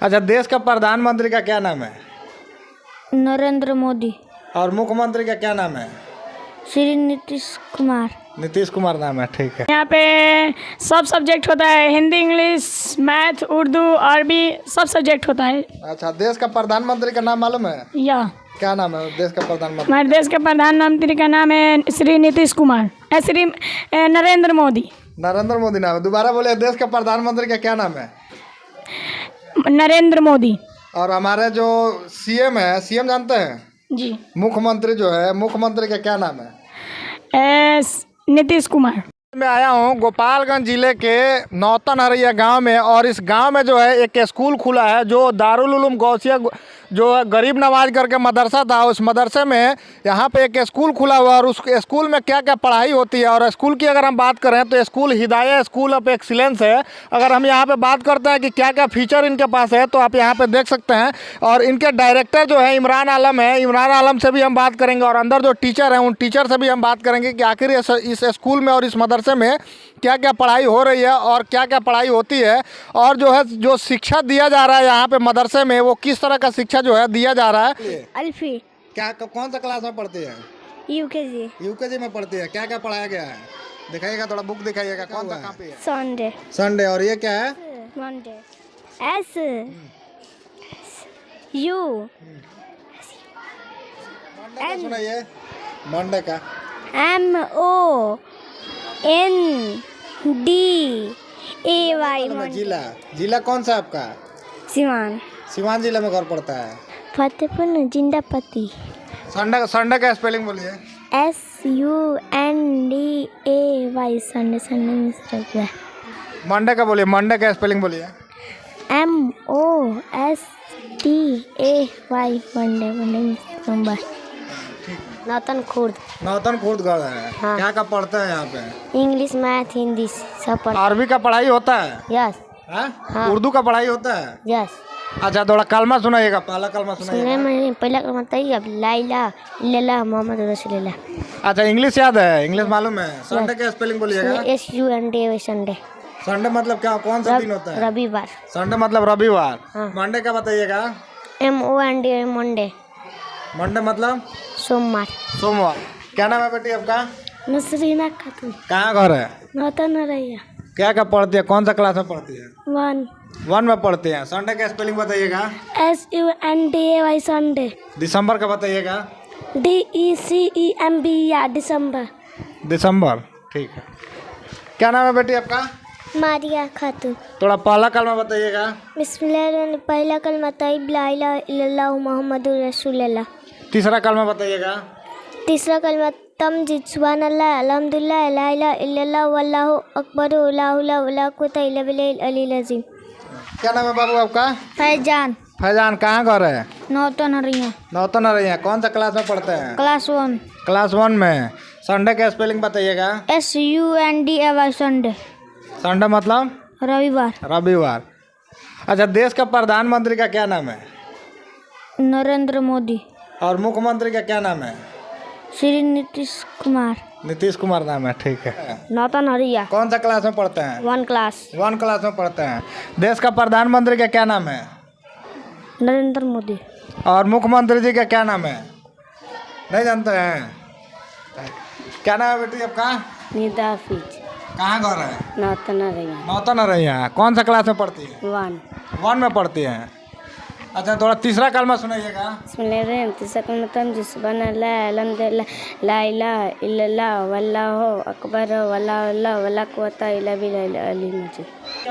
अच्छा, देश का प्रधानमंत्री का क्या नाम है? नरेंद्र मोदी। और मुख्यमंत्री का क्या नाम है? श्री नीतीश कुमार। नीतीश कुमार नाम है, ठीक है। यहाँ पे सब सब्जेक्ट होता है, हिंदी, इंग्लिश, मैथ, उर्दू, अरबी, सब सब्जेक्ट होता है। अच्छा, देश का प्रधानमंत्री का नाम मालूम है? या क्या नाम है देश का प्रधानमंत्री? हमारे देश के प्रधानमंत्री का नाम है श्री नीतीश कुमार, श्री नरेंद्र मोदी। नरेंद्र मोदी नाम है। दोबारा बोले, देश का प्रधानमंत्री का क्या नाम है? नरेंद्र मोदी। और हमारे जो सीएम है, सीएम जानते हैं? जी। मुख्यमंत्री जो है, मुख्यमंत्री का क्या नाम है? नीतीश कुमार। मैं आया हूँ गोपालगंज जिले के नौतन हरैया गांव में, और इस गांव में जो है एक स्कूल खुला है जो दारुल उलूम गौसिया जो है गरीब नवाज करके मदरसा था। उस मदरसे में यहाँ पे एक स्कूल खुला हुआ, और उस स्कूल में क्या क्या पढ़ाई होती है। और स्कूल की अगर हम बात करें तो school Hidaya school of excellence है। अगर हम यहाँ पे बात करते हैं कि क्या क्या फीचर इनके पास है, तो आप यहाँ पे देख सकते हैं। और इनके डायरेक्टर जो है इमरान आलम है, इमरान आलम से भी हम बात करेंगे, और अंदर जो टीचर हैं उन टीचर से भी हम बात करेंगे कि आखिर इस स्कूल में और इस मदरसे में क्या क्या पढ़ाई हो रही है और क्या क्या पढ़ाई होती है, और जो है जो शिक्षा दिया जा रहा है यहाँ पे मदरसे में, वो किस तरह का शिक्षा जो है दिया जा रहा है। अल्फी। क्या कौन सा क्लास में पढ़ती है? यूकेजी। यूकेजी में पढ़ती है। क्या क्या पढ़ाया गया है? दिखाइएगा, थोड़ा बुक दिखाइएगा, कौन सा कॉपी है? संडे। संडे। और ये क्या है? मंडे। एस यू मंडे का सुनाइए। मंडे का MONDAY। जिला। जिला कौन सा आपका? सिवान। सिवान जिले में घर पड़ता है। फतेहपुर जिंदापति। संडे संडे का स्पेलिंग बोलिए। SUNDAY। संडे संडे में स्ट्रक है। मंडे का बोलिए, मंडे का स्पेलिंग बोलिए। MOSTAY। मंडे मंडे में सोमवार। नौतन खुर्द। नौतन खुर्द गढ़ है। हाँ। क्या क्या पढ़ते हैं यहाँ पे? इंग्लिश, मैथ, हिंदी सब पढ़। अरबी का पढ़ाई होता है? यस। हाँ? उर्दू का पढ़ाई होता है? यस। अच्छा, थोड़ा कलमा सुनाइएगा, पहला कलमा सुनने सुनाइएगा। में पहला कलमा बताइए अब। ला इलाहा इल्लल्लाह मोहम्मद रसूलुल्लाह। अच्छा, इंग्लिश याद है? इंग्लिश मालूम है? संडे का स्पेलिंग बोलिएगा। SUNDAY। संडे। संडे मतलब क्या, कौन सा दिन होता है? रविवार। संडे मतलब रविवार। हाँ। मंडे का बताइएगा। MONDAY। मंडे। मंडे मतलब सोमवार। सोमवार। क्या नाम है बेटी आपका? नसरीना खातून। कहाँ घर है? नौतन हरैया। क्या क्या पढ़ती है? कौन सा क्लास में पढ़ती है? 1। 1 में पढ़ती है। संडे का स्पेलिंग बताइएगा। SUNDAY। संडे। दिसंबर का बताइएगा। DECEMB। या दिसंबर। दिसंबर, ठीक है। क्या नाम है बेटी आपका? मारिया खातून। थोड़ा पहला कलमा बताइएगा। बिस्मिल्लाह। पहला कलमा तैयब ला इलाहा इल्लल्लाह मुहम्मदुर रसूलुल्लाह। तीसरा कलमा बताइएगा। तीसरा कलमा तमजीद सुभानअल्लाह अल्हम्दुलिल्लाह ला इलाहा इल्लल्लाह वल्लाहु अकबर ला हौला वला कुव्वता इल्ला बिल्लाहिल अलील अज़ीम। क्या नाम है बाबू आपका? फैजान। फैजान। कहाँ घर है? नौतन हरैया। नौतन हरैया। कौन सा क्लास में पढ़ते हैं? क्लास 1। क्लास 1 में। संडे का स्पेलिंग बताइएगा। SUNDAY। संडे। संडे मतलब रविवार। रविवार। अच्छा, देश का प्रधानमंत्री का क्या नाम है? नरेंद्र मोदी। और मुख्यमंत्री का क्या नाम है? श्री नीतीश कुमार। नीतीश कुमार नाम है, ठीक है। नौतन हरैया। कौन सा क्लास में पढ़ते हैं? 1 क्लास। 1 क्लास में पढ़ते हैं। देश का प्रधानमंत्री का क्या नाम है? नरेंद्र मोदी। और मुख्यमंत्री जी का क्या नाम है? नहीं जानते हैं? क्या नाम है बेटी आपका? निदा हाफिज। कहाँ घर है? नौतन हरैया। नौतन हरैया। कौन सा क्लास में पढ़ती है? 1। 1 में पढ़ती है। अच्छा, थोड़ा तीसरा कलमा सुनाइएगा। बिस्मिल्लाह। तीसरा कलमा तमजीद सुभानअल्लाह अल्हम्दुलिल्लाह ला इलाहा इल्लल्लाह वल्लाहु अकबर वला हौला वला कुव्वता इल्ला बिल्लाहिल अलील अज़ीम।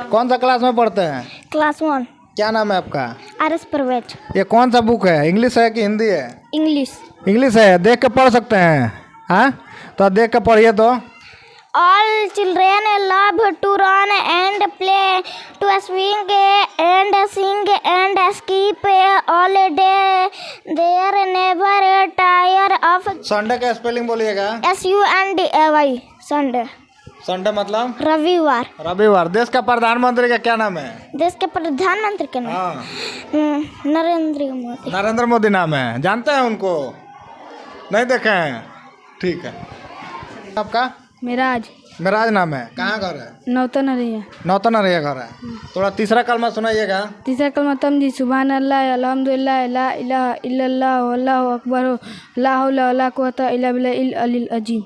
कौन सा क्लास में पढ़ते हैं? क्लास 1। क्या नाम है आपका? RS परवेज। ये कौन सा बुक है? इंग्लिश है कि हिंदी है? इंग्लिश। इंग्लिश है। देख के पढ़ सकते हैं? हाँ, तो देख के पढ़िए। तो All children love to run and play, to swing and sing and skip all day. They are never tired of. Sunday का स्पेलिंग बोलिएगा। SUNDAY। संडे। संडे मतलब रविवार। रविवार। देश का प्रधानमंत्री का क्या नाम है? देश के प्रधानमंत्री का नाम हाँ, नरेंद्र मोदी। नरेंद्र मोदी नाम है। जानते हैं उनको? नहीं देखे हैं? ठीक है। आपका? मिराज। मेराज नाम है। कहाँ घर है? नौतन रही नौतन अरैया घर है। थोड़ा तीसरा कलमा सुनाइएगा। तीसरा कलमा तमजी सुभान अल्लाह अल्हम्दुलिल्लाह ला इलाहा इल्लल्लाह वल्लाहु अकबर ला हौला वला कुव्वता इल्ला बिल्लाहिल अलील अजीम।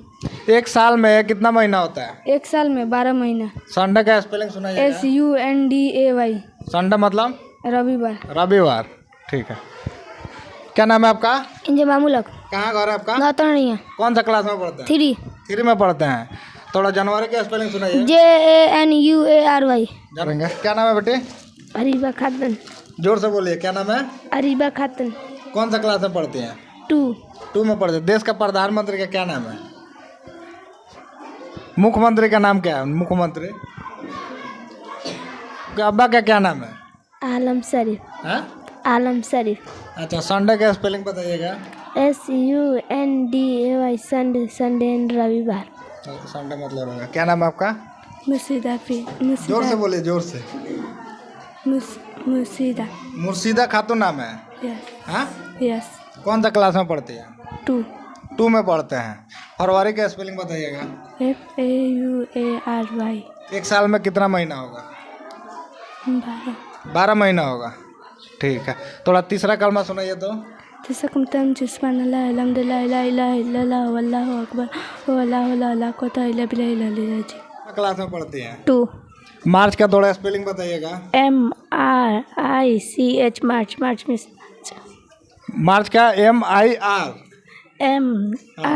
एक साल में कितना महीना होता है? एक साल में 12 महीना। संडे का स्पेलिंग सुनाइएगा। SUNDAY। संडे मतलब? रविवार। रविवार, ठीक है। क्या नाम है आपका? इंजमामुलक। कहाँ घर है आपका? नौतन रैया। कौन सा क्लास में पढ़ते हैं? 3। 3 में पढ़ते हैं। थोड़ा जनवरी के स्पेलिंग सुनाइए। JANUARY। जानेंगे। क्या नाम है बेटे? अरीबा खातून। जोर से बोलिए, क्या नाम है? अरीबा खातून। कौन सा क्लास में पढ़ती हैं? 2 में पढ़ते हैं। देश का प्रधानमंत्री का क्या नाम है? मुख्यमंत्री का नाम क्या है? मुख्यमंत्री का अब्बा का क्या नाम है? आलम शरीफ। हाँ? आलम शरीफ। अच्छा, संडे का स्पेलिंग बताइएगा। SUNDAY। संडे, संडे एंड रविवार। संडे मतलब होगा। क्या नाम है आपका? मुर्शिदा जोर से बोलिए, जोर से। मुर्शिदा। मुर्शिदा खातून नाम है। हाँ? यस। कौन सा क्लास में पढ़ती है? 2 में पढ़ते हैं। फरवरी का स्पेलिंग बताइएगा। FAUARY। एक साल में कितना महीना होगा? 12 महीना होगा, ठीक है। थोड़ा तीसरा कलमा सुनाइए तो। तीसरा कलमा तमजी सुभान अल्लाह अल्हम्दुलिल्लाह ला इलाहा इल्लल्लाह वल्लाहु अकबर वला हौला वला कुव्वता इल्ला बिल्लाहिल अलील अजीम। क्लास में पढ़ती हैं? 2। मार्च का थोड़ा स्पेलिंग बताइएगा। MRICH। मार्च। मार्च में मार्च का MIR।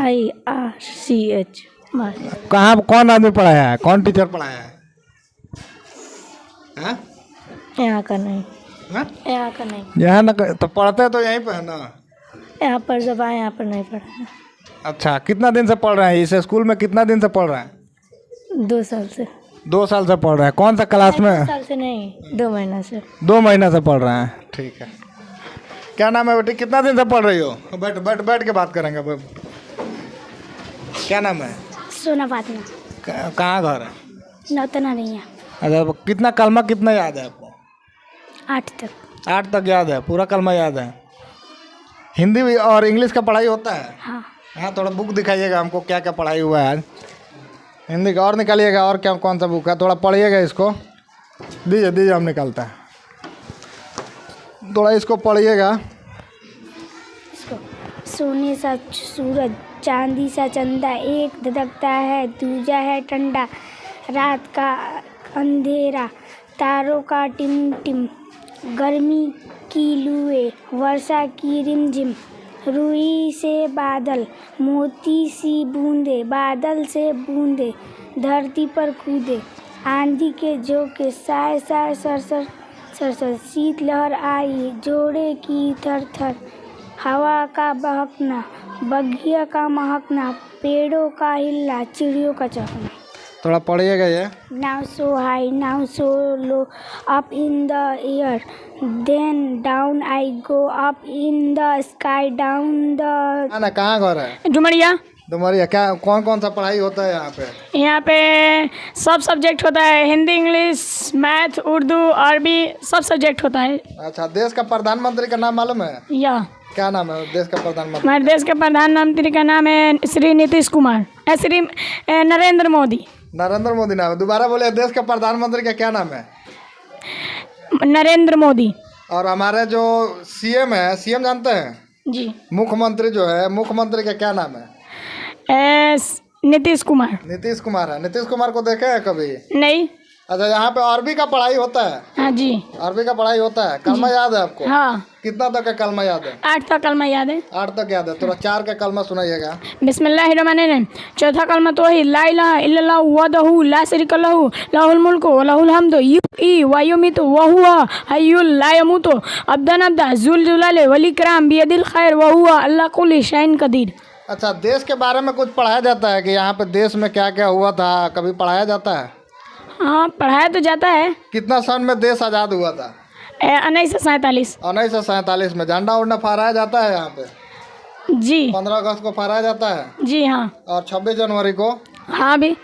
MIRCH। मार्च। कहाँ कौन आदमी पढ़ाया है? कौन टीचर पढ़ाया है? हाँ? यहाँ का नहीं। हाँ? यहाँ का नहीं। यहाँ ना तो पढ़ते तो यहीं पे है ना। यहाँ पर जब आए, यहाँ पर नहीं पढ़ा। अच्छा, कितना दिन से पढ़ रहे हैं? इस स्कूल में कितना दिन से पढ़ रहे हैं? 2 साल से। 2 साल से पढ़ रहे हैं। कौन सा क्लास में? 2 साल से नहीं, 2 महीना से। 2 महीना से पढ़ रहे हैं, ठीक है। क्या नाम है बेटी? कितना दिन से पढ़ रही हो? बैठ बैठ बैठ के बात करेंगे। क्या नाम है? सोना फातिमा। कहाँ घर है? नौतन रैया। अच्छा, कितना कलमा कितना याद है आपको? 8 तक। 8 तक याद है? पूरा कलमा याद है? हिंदी भी और इंग्लिश का पढ़ाई होता है? हाँ। हाँ, थोड़ा बुक दिखाइएगा हमको, क्या क्या पढ़ाई हुआ है आज। हिंदी का और निकालिएगा। और क्या कौन सा बुक है? थोड़ा पढ़िएगा इसको। दीजिए दीजिए, हम निकालता है। थोड़ा इसको पढ़िएगा। सोने सा सूरज, चांदी सा चंदा, एक धधकता है दूजा है ठंडा, रात का अंधेरा, तारों का टिमटिम, गर्मी की लुए, वर्षा की रिमझिम, रुई से बादल, मोती सी बूंदे, बादल से बूंदे धरती पर कूदे, आंधी के झोंके, साय साय सरसर सरसर, शीतलहर आई जोड़े की थर थर, हवा का बहकना, बगिया का महकना, पेड़ों का हिलना, चिड़ियों का चहकना। थोड़ा पढ़िएगा ये। Now so high, now so low, up in the air, then down I go, up in the sky, down the। ना कहाँ घर है? डुमरिया। डुमरिया। क्या कौन कौन सा पढ़ाई होता है यहाँ पे? यहाँ पे सब सब्जेक्ट होता है, हिंदी, इंग्लिश, मैथ, उर्दू, अरबी, सब सब्जेक्ट होता है। अच्छा, देश का प्रधानमंत्री का नाम मालूम है? या क्या नाम है देश का प्रधानमंत्री? हमारे देश के प्रधानमंत्री का नाम है श्री नीतीश कुमार, श्री नरेंद्र मोदी। नरेंद्र मोदी नाम है। दोबारा बोले, देश का प्रधानमंत्री का क्या नाम है? नरेंद्र मोदी। और हमारे जो CM है, CM जानते हैं? जी। मुख्यमंत्री जो है, मुख्यमंत्री का क्या नाम है? नीतीश कुमार। नीतीश कुमार है। नीतीश कुमार को देखे हैं कभी? नहीं। अच्छा, यहाँ पे अरबी का पढ़ाई होता है? हाँ जी। अरबी का पढ़ाई होता है। कलमा याद है आपको? हाँ। कितना तक का कलमा याद है? 8 तक कलमा याद है। 8 तक याद है। थोड़ा 4 का कलमा सुनाइएगा। बिस्मिल्लाहिर्रहमानिर्रहीम। चौथा कलमा तो ही ला इलाहा इल्लल्लाहु वहदहु ला शरीका लहु लहुल मुल्कु व लहुल हम्दु युहयी व युमीतु व हुवा हय्युल ला यमूतु अब्दन अब्दा जुल जुलाले वल इकराम बियदिल खैर व हुवा अल्ला कुल्ली शैइन कदीर। अच्छा, देश के बारे में कुछ पढ़ाया जाता है कि यहाँ पे देश में क्या क्या हुआ था? कभी पढ़ाया जाता है? हाँ, पढ़ाया तो जाता है। कितना सन में देश आज़ाद हुआ था? 1947। 1947 में। झंडा उड़ना फहराया जाता है यहाँ पे? जी। 15 अगस्त को फहराया जाता है? जी हाँ। और 26 जनवरी को? हाँ भी।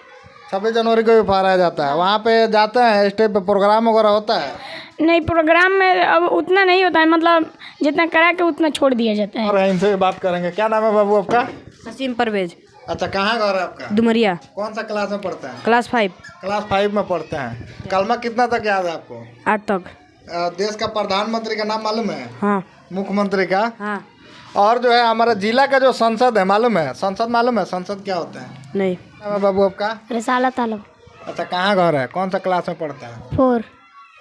26 जनवरी को भी फहराया जाता है। वहाँ पे जाते हैं, स्टेज पे प्रोग्राम वगैरह होता है? नहीं, प्रोग्राम में अब उतना नहीं होता है, मतलब जितना करा के उतना छोड़ दिया जाता है। और इनसे भी बात करेंगे। क्या नाम है बाबू आपका? नसीम परवेज। अच्छा, कहाँ घर है आपका? डुमरिया, कौन सा क्लास में पढ़ते हैं? क्लास 5, क्लास 5 में पढ़ते हैं। कलमा कितना तक याद है आपको? 8 तक। देश का प्रधानमंत्री का नाम मालूम है? हाँ मुख्यमंत्री का? हाँ। और जो है हमारे जिला का जो संसद है मालूम है? संसद मालूम है? संसद क्या होता है? नहीं। नाम है बाबू आपका? रिसाला तालब। अच्छा, कहाँ घर है? कौन सा क्लास में पढ़ते हैं? 4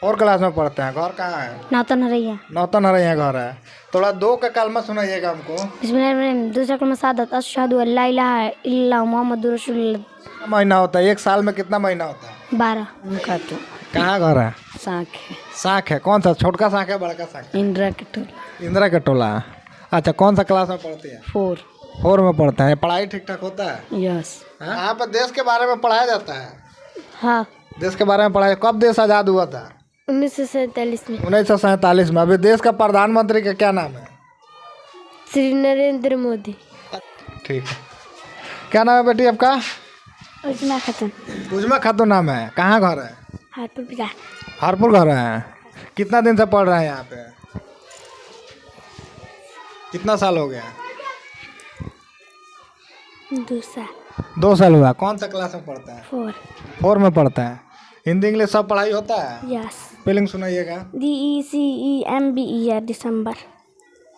4 क्लास में पढ़ते हैं। घर कहाँ है? नौतन हरैया। नौतन हरैया घर है। थोड़ा 2 का कलमा सुनाइएगा हमको। बिस्मिल्लाहिर्रहमानिर्रहीम। दूसरा कलमा शहादत अशहदु अल्ला इलाहा इल्लल्लाह मुहम्मदुर रसूलुल्लाह। कितना महीना होता है? एक साल में कितना महीना होता है? 12 कहाँ घर है? साख साख है। कौन सा? छोटका साख है बड़का साख? इंदिरा के टोला। इंदिरा का टोला। अच्छा, कौन सा क्लास में पढ़ती है? 4। 4 में पढ़ता है। पढ़ाई ठीक ठाक होता है? यस। हाँ? यहाँ पर देश के बारे में पढ़ाया जाता है? हाँ। देश के बारे में पढ़ाया। कब देश आज़ाद हुआ था? 1947 में। 1947 में। अभी देश का प्रधानमंत्री का क्या नाम है? श्री नरेंद्र मोदी। ठीक है। क्या नाम है बेटी आपका? उजमा खातून। उजमा खातून नाम है। कहाँ घर है? हारपुर बाजार। हरपुर घर है। कितना दिन से पढ़ रहे हैं यहाँ पे? कितना साल हो गया? 2 साल। 2 साल हुआ। कौन सा क्लास में पढ़ता है? 4। 4 में पढ़ता है। हिंदी इंग्लिश सब पढ़ाई होता है? यस। स्पेलिंग सुनाइएगा। DECEMBER दिसंबर।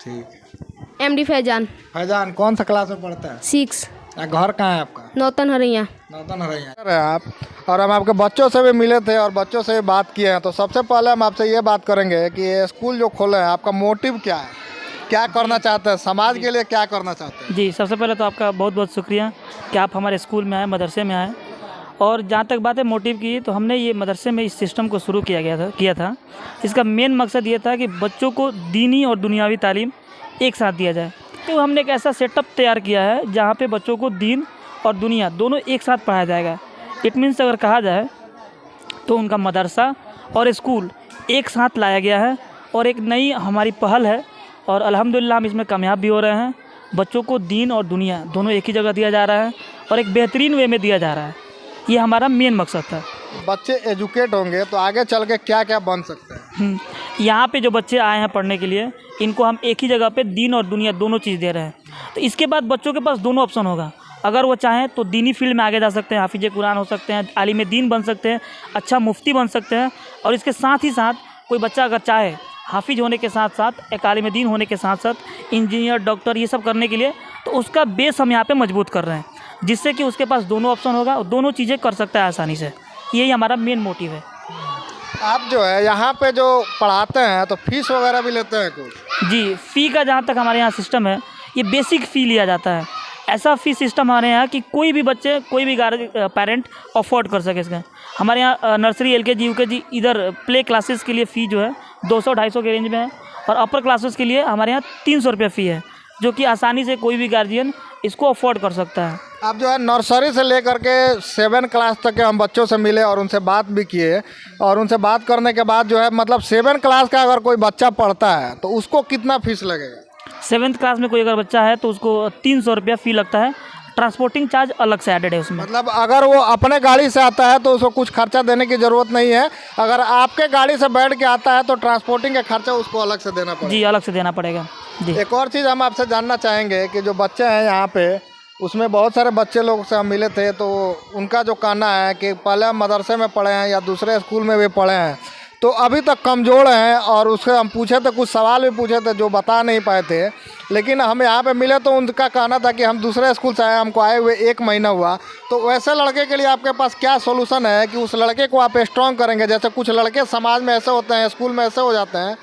ठीक। MD फैजान, फैजान कौन सा क्लास में पढ़ता है? 6, घर कहाँ है आपका? नौतन हरैया। नौतन हरैया है आप। और हम आपके बच्चों से भी मिले थे और बच्चों से भी बात किए हैं। तो सबसे पहले हम आपसे ये बात करेंगे कि ये स्कूल जो खोले हैं, आपका मोटिव क्या है? क्या करना चाहते हैं? समाज के लिए क्या करना चाहते हैं? जी, सबसे पहले तो आपका बहुत बहुत शुक्रिया कि आप हमारे स्कूल में आए, मदरसे में आए। और जहाँ तक बात है मोटिव की, तो हमने ये मदरसे में इस सिस्टम को शुरू किया था। इसका मेन मकसद ये था कि बच्चों को दीनी और दुनियावी तालीम एक साथ दिया जाए। तो हमने एक ऐसा सेटअप तैयार किया है जहाँ पे बच्चों को दीन और दुनिया दोनों एक साथ पढ़ाया जाएगा। इट मीन्स अगर कहा जाए तो उनका मदरसा और स्कूल एक साथ लाया गया है और एक नई हमारी पहल है और अल्हम्दुलिल्लाह हम इसमें कामयाब भी हो रहे हैं। बच्चों को दीन और दुनिया दोनों एक ही जगह दिया जा रहा है और एक बेहतरीन वे में दिया जा रहा है। ये हमारा मेन मकसद था। बच्चे एजुकेट होंगे तो आगे चल के क्या क्या बन सकते हैं? यहाँ पे जो बच्चे आए हैं पढ़ने के लिए, इनको हम एक ही जगह पे दीन और दुनिया दोनों चीज़ दे रहे हैं। तो इसके बाद बच्चों के पास दोनों ऑप्शन होगा। अगर वो चाहें तो दीनी फील्ड में आगे जा सकते हैं, हाफिज कुरान हो सकते हैं, आलिम दीन बन सकते हैं, अच्छा मुफ्ती बन सकते हैं। और इसके साथ ही साथ कोई बच्चा अगर चाहे हाफिज होने के साथ साथ एक आलिम दीन होने के साथ साथ इंजीनियर, डॉक्टर ये सब करने के लिए, तो उसका बेस हम यहाँ पे मजबूत कर रहे हैं, जिससे कि उसके पास दोनों ऑप्शन होगा और दोनों चीज़ें कर सकता है आसानी से। यही हमारा मेन मोटिव है। आप जो है यहाँ पे जो पढ़ाते हैं तो फीस वगैरह भी लेते हैं कुछ? जी, फ़ी का जहाँ तक हमारे यहाँ सिस्टम है, ये बेसिक फ़ी लिया जाता है। ऐसा फ़ी सिस्टम हमारे यहाँ कि कोई भी बच्चे, कोई भी पेरेंट अफोर्ड कर सके इसका। हमारे यहाँ नर्सरी, LKG, UKG, इधर प्ले क्लासेस के लिए फ़ी जो है 200-250 के रेंज में है और अपर क्लासेस के लिए हमारे यहाँ 300 रुपये फ़ी है, जो कि आसानी से कोई भी गार्जियन इसको अफोर्ड कर सकता है। आप जो है नर्सरी से लेकर के 7 क्लास तक के हम बच्चों से मिले और उनसे बात भी किए। और उनसे बात करने के बाद जो है मतलब 7 क्लास का अगर कोई बच्चा पढ़ता है तो उसको कितना फीस लगेगा? 7th क्लास में कोई अगर बच्चा है तो उसको 300 रुपया फ़ी लगता है। ट्रांसपोर्टिंग चार्ज अलग से एडेड है उसमें। मतलब अगर वो अपने गाड़ी से आता है तो उसको कुछ खर्चा देने की ज़रूरत नहीं है। अगर आपके गाड़ी से बैठ के आता है तो ट्रांसपोर्टिंग का खर्चा उसको अलग से देना पड़ेगा। जी, अलग से देना पड़ेगा। जी, एक और चीज़ हम आपसे जानना चाहेंगे कि जो बच्चे हैं यहाँ पे, उसमें बहुत सारे बच्चे लोग से हम मिले थे तो उनका जो कहना है कि पहले हम मदरसे में पढ़े हैं या दूसरे स्कूल में भी पढ़े हैं तो अभी तक कमज़ोर हैं। और उससे हम पूछे थे, कुछ सवाल भी पूछे थे जो बता नहीं पाए थे। लेकिन हम यहाँ पे मिले तो उनका कहना था कि हम दूसरे स्कूल से आए, हमको आए हुए 1 महीना हुआ। तो वैसे लड़के के लिए आपके पास क्या सोल्यूशन है कि उस लड़के को आप स्ट्रॉन्ग करेंगे? जैसे कुछ लड़के समाज में ऐसे होते हैं, स्कूल में ऐसे हो जाते हैं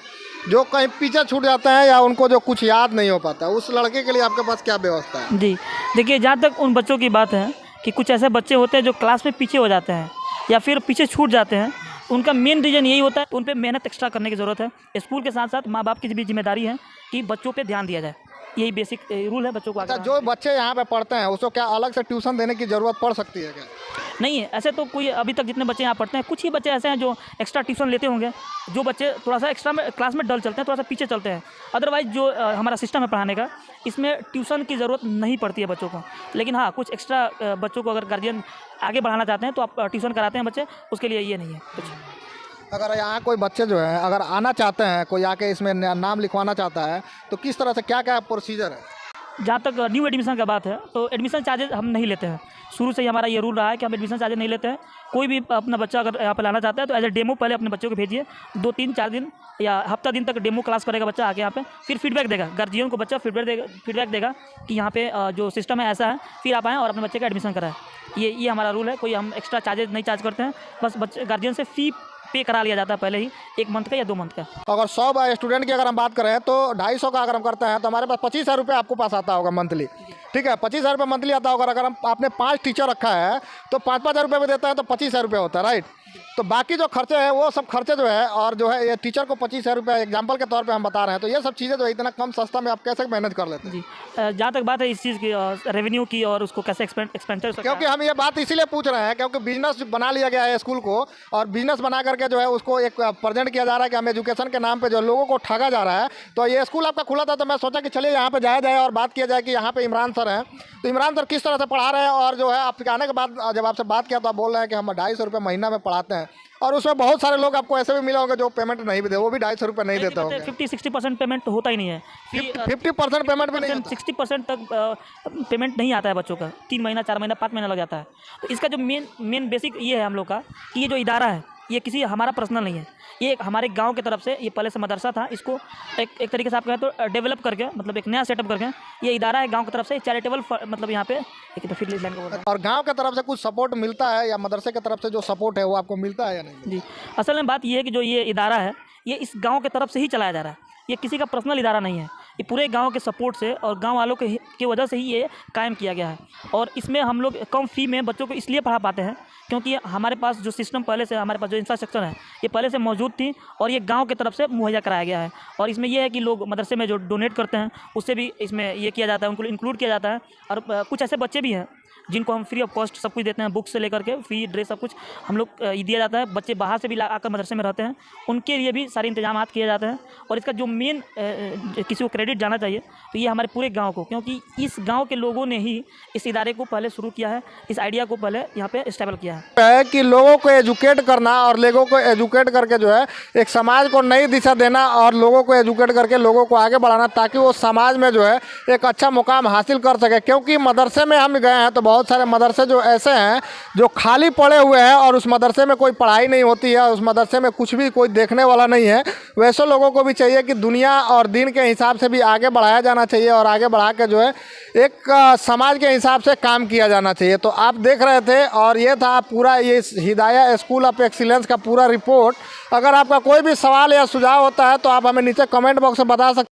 जो कहीं पीछे छूट जाते हैं या उनको जो कुछ याद नहीं हो पाता, उस लड़के के लिए आपके पास क्या व्यवस्था है? जी, देखिए, जहाँ तक उन बच्चों की बात है कि कुछ ऐसे बच्चे होते हैं जो क्लास में पीछे हो जाते हैं या फिर पीछे छूट जाते हैं, उनका मेन रीज़न यही होता है, उन पर मेहनत एक्स्ट्रा करने की ज़रूरत है। स्कूल के साथ साथ माँ बाप की भी जिम्मेदारी है कि बच्चों पे ध्यान दिया जाए। यही बेसिक रूल है बच्चों को। अच्छा, जो बच्चे यहाँ पे पढ़ते हैं उसको क्या अलग से ट्यूशन देने की ज़रूरत पड़ सकती है क्या? नहीं है, ऐसे तो कोई अभी तक जितने बच्चे यहाँ पढ़ते हैं, कुछ ही बच्चे ऐसे हैं जो एक्स्ट्रा ट्यूशन लेते होंगे। जो बच्चे थोड़ा सा एक्स्ट्रा में क्लास में डल चलते हैं, थोड़ा सा पीछे चलते हैं। अदरवाइज जो हमारा सिस्टम है पढ़ाने का, इसमें ट्यूशन की ज़रूरत नहीं पड़ती है बच्चों को। लेकिन हाँ, कुछ एक्स्ट्रा बच्चों को अगर गार्जियन आगे बढ़ाना चाहते हैं तो आप ट्यूशन कराते हैं बच्चे, उसके लिए ये नहीं है कुछ। अगर यहाँ कोई बच्चे जो हैं अगर आना चाहते हैं, कोई आके इसमें नाम लिखवाना चाहता है तो किस तरह से क्या क्या प्रोसीजर है? जहाँ तक न्यू एडमिशन का बात है तो एडमिशन चार्जेस हम नहीं लेते हैं। शुरू से ही हमारा ये रूल रहा है कि हम एडमिशन चार्जेस नहीं लेते हैं। कोई भी अपना बच्चा अगर यहाँ पर लाना चाहता है तो एज ए डेमो पहले अपने बच्चों को भेजिए, 2-3-4 दिन या हफ्ता दिन तक डेमो क्लास करेगा बच्चा आके यहाँ पे, फिर फीडबैक देगा गार्जियन को, बच्चा फीडबैक देगा कि यहाँ पे जो सिस्टम है ऐसा है, फिर आप आएँ और अपने बच्चे का एडमिशन कराएं। ये हमारा रूल है। कोई हम एक्स्ट्रा चार्जेस नहीं चार्ज करते हैं, बस बच्चे गार्जियन से फ़ी पे करा लिया जाता है पहले ही, 1 मंथ का या 2 मंथ का। अगर 100 स्टूडेंट की अगर हम बात करें तो 250 का अगर हम करते हैं तो हमारे पास 25,000 रुपये आपको पास आता होगा मंथली। ठीक है, 25,000 रुपये मंथली आता होगा। अगर हम आपने 5 टीचर रखा है तो 5,000 रुपये में देता है तो 25,000 रुपये होता है, राइट। तो बाकी जो खर्चे हैं वो सब खर्चे जो है, और जो है ये टीचर को 25,000 रुपये एग्जाम्पल के तौर पे हम बता रहे हैं, तो ये सब चीज़ें जो है इतना कम सस्ता में आप कैसे मैनेज कर लेते हैं? जी, जहाँ तक बात है इस चीज़ की रेवेन्यू की और उसको कैसे एक्सपेंडिचर, क्योंकि हम ये बात इसीलिए पूछ रहे हैं क्योंकि बिजनेस बना लिया गया है स्कूल को, और बिजनेस बना करके जो है उसको एक प्रेजेंट किया जा रहा है कि हम एजुकेशन के नाम पे जो लोगों को ठगा जा रहा है। तो ये स्कूल आपका खुला था तो मैं सोचा कि चलिए यहाँ पे जाया जाए और बात किया जाए कि यहाँ पे इमरान सर हैं, तो इमरान सर किस तरह से पढ़ा रहे हैं। और जो है आपके आने के बाद जब आपसे बात किया तो आप बोल रहे हैं कि हम 250 रुपये महीना में पढ़ाते हैं, और उसमें बहुत सारे लोग आपको ऐसे भी मिले होंगे जो पेमेंट नहीं भी दे, वो भी 250 रुपये नहीं देते होंगे। 50-60% पेमेंट होता ही नहीं है। 50% पेमेंट भी नहीं, 60% तक पेमेंट नहीं आता है बच्चों का। 3 महीना, 4 महीना, 5 महीना लग जाता है। तो इसका जो मेन बेसिक ये है हम लोग का कि ये जो इदारा है ये किसी हमारा पर्सनल नहीं है, ये एक हमारे गांव की तरफ से, ये पहले से मदरसा था, इसको एक तरीके से आप कहें तो डेवलप करके, मतलब एक नया सेटअप करके ये इदारा है गांव की तरफ से चैरिटेबल, मतलब यहाँ पे एक तो फिर लाइन को। और गांव की तरफ से कुछ सपोर्ट मिलता है या मदरसे की तरफ से जो सपोर्ट है वो आपको मिलता है या नहीं? जी, असल में बात ये है कि जो ये इदारा है ये इस गांव की तरफ से ही चलाया जा रहा है, ये किसी का पर्सनल इदारा नहीं है। ये पूरे गांव के सपोर्ट से और गांव वालों की वजह से ही ये कायम किया गया है। और इसमें हम लोग कम फ़ी में बच्चों को इसलिए पढ़ा पाते हैं क्योंकि हमारे पास जो सिस्टम पहले से, हमारे पास जो इंफ्रास्ट्रक्चर है ये पहले से मौजूद थी और ये गांव की तरफ से मुहैया कराया गया है। और इसमें यह है कि लोग मदरसे में जो डोनेट करते हैं उससे भी इसमें ये किया जाता है, उनको इंक्लूड किया जाता है। और कुछ ऐसे बच्चे भी हैं जिनको हम फ्री ऑफ कॉस्ट सब कुछ देते हैं, बुक्स से लेकर के फी, ड्रेस, सब कुछ हम लोग दिया जाता है। बच्चे बाहर से भी आकर मदरसे में रहते हैं, उनके लिए भी सारे इंतजाम किए जाते हैं। और इसका जो मेन किसी को क्रेडिट जाना चाहिए तो ये हमारे पूरे गांव को, क्योंकि इस गांव के लोगों ने ही इस इदारे को पहले शुरू किया है, इस आइडिया को पहले यहाँ पे स्टेबल किया है कि लोगों को एजुकेट करना और लोगों को एजुकेट करके जो है एक समाज को नई दिशा देना और लोगों को एजुकेट करके लोगों को आगे बढ़ाना ताकि वो समाज में जो है एक अच्छा मुकाम हासिल कर सके। क्योंकि मदरसे में हम गए हैं तो बहुत सारे मदरसे जो ऐसे हैं जो खाली पड़े हुए हैं और उस मदरसे में कोई पढ़ाई नहीं होती है, उस मदरसे में कुछ भी कोई देखने वाला नहीं है। वैसे लोगों को भी चाहिए कि दुनिया और दीन के हिसाब से भी आगे बढ़ाया जाना चाहिए और आगे बढ़ा के जो है एक समाज के हिसाब से काम किया जाना चाहिए। तो आप देख रहे थे और ये था पूरा ये हिदाया स्कूल ऑफ एक्सीलेंस का पूरा रिपोर्ट। अगर आपका कोई भी सवाल या सुझाव होता है तो आप हमें नीचे कमेंट बॉक्स में बता सकते हैं।